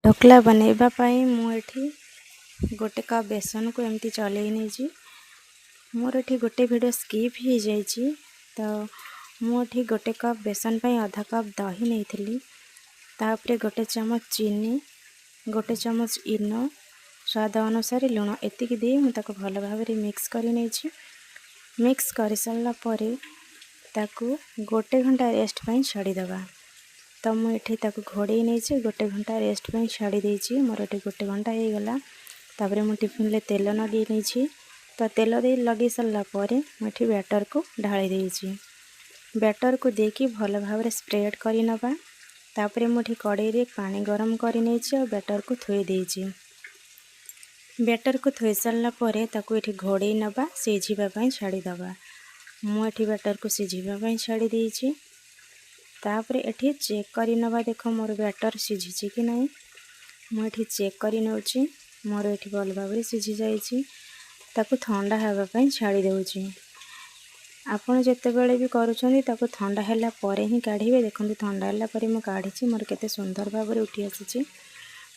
ढोकला बनैबा पाई मु एठी गोटे कप बेसन को एमती चलै नहीं मोर एठी गोटे वीडियो स्किप हो जाइए। तो मु एठी गोटे कप बेसन पाई आधा कप दही नहीं थी तापरे गोटे चमच चीनी गोटे चमच इनो स्वाद अनुसार लुण एतिक दे मुझे भल भाव मिक्स कर मिक्स कर सारा पर गोटे घंटा रेस्ट पाई छाड़ीदबा। तो मुझे घोड़े नहीं गोटे घंटा रेस्ट पाई छाड़ी देछि मोर ये गोटे घंटा हो गला। तापर मु टिफिन ले तेल लगे नहीं तो तेल दे लगे सारा पर मुझे बैटर को ढाली देछि बैटर को देकी भल भाव स्प्रेड कर नबा। तापर मुझे कड़ाई रे पानी गरम कर नहीं बैटर को थोई देछि बैटर को थोई सारा पर ये घोड़े नबा सीझापी छाड़ीदबा। मुझे बैटर को सीझापी छाड़ी देछि तापर एठी चेक करी नबा देख मोर बैटर सीझी कि नहीं मुझे चेक करी नउछि मोर एठी भल भाव सीझी जाइछि ताकू ठंडा हेबा पई छाड़ी देउछि। आपण जेतेबेले भी करूछन्ती ताकू ठंडा हैला परे ही काढिबे। देखंतु ठंडा हैला परे मु काढिछि मोर केते सुंदर भाव उठी आसीछि।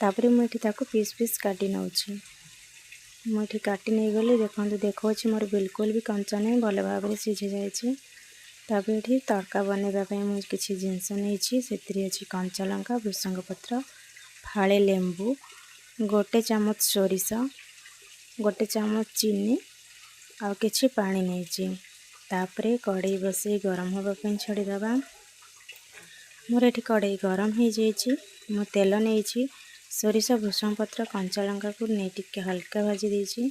तापर मु एठी ताकू पीस पीस काटी नउछि मु एठी काटी नै गली देखंतु देखौछि मोर बिल्कुल भी कंचा नै भल भाव सीझी जाइछि। तापर ये तड़का बनवाई मुझे किसी जिनस नहीं से कंचा लंका भृसंग पत्र फाड़े लेंबू गोटे चामच सोरिष गोटे चामच चीनी आ किछि पानी नहीं तापर कड़ाई बसई गरम होगापी छाड़ीदबा। मोर ये कड़ाई गरम हो जाइए मु तेल नहीं सोरिष भृसंग पत्र कंचा लंका को नहीं टिके हल्का भाजी देछि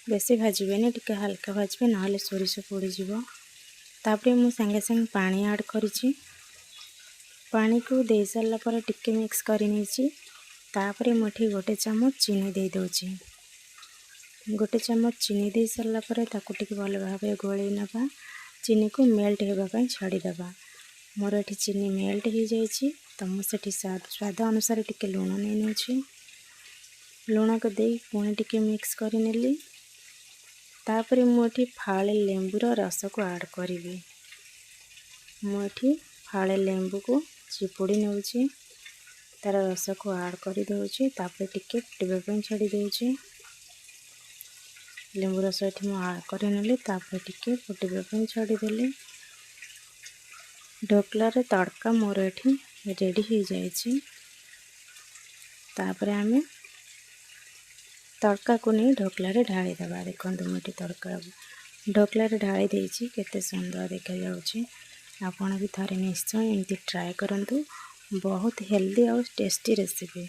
बेसी भाजबेनी टिके हल्का भाजबे ना सोरिष पोड़ीज। तापर मु संगे संगे पानी ऐड करिछि पानी को दे सारा पर टिके मिक्स कर नहीं तापर मुझे गोटे चमच चीनी दे दोछि गोटे चमच चीनी दे सारा पर टिके भल भाव गोल नबा चीनी को मेल्ट होगापी छाड़ीदबा। मोर ये चीनी मेल्ट हो जाइए तो मुझे स्वाद अनुसार टिके लुण नहीं नउछि लुण को दे पुणी टिके मिक्स कर नेली। तापर मुझे फाड़े लेंबूर रस को ऐड करी मुझे फाड़े लेंबू को चिपुड़ी नउछि तार रस को ऐड कर दउछि तापर टिके फुटवाई छाड़ी दउछि लेंबू रस ये ऐड कर नेली तापर टिके फुटवाई छाड़ी देली। ढोकलार तड़का मोर ये रेडी हो जाइए। तापर आमे तड़का को नहीं ढोकला रे ढाली दबा। देखंतु मुझे तड़का ढोकला रे ढाली देछि केते सुंदर देखा जाउछि। आपण भी थरे निश्चय एमती ट्राए करंतु बहुत हेल्दी और टेस्टी रेसिपी।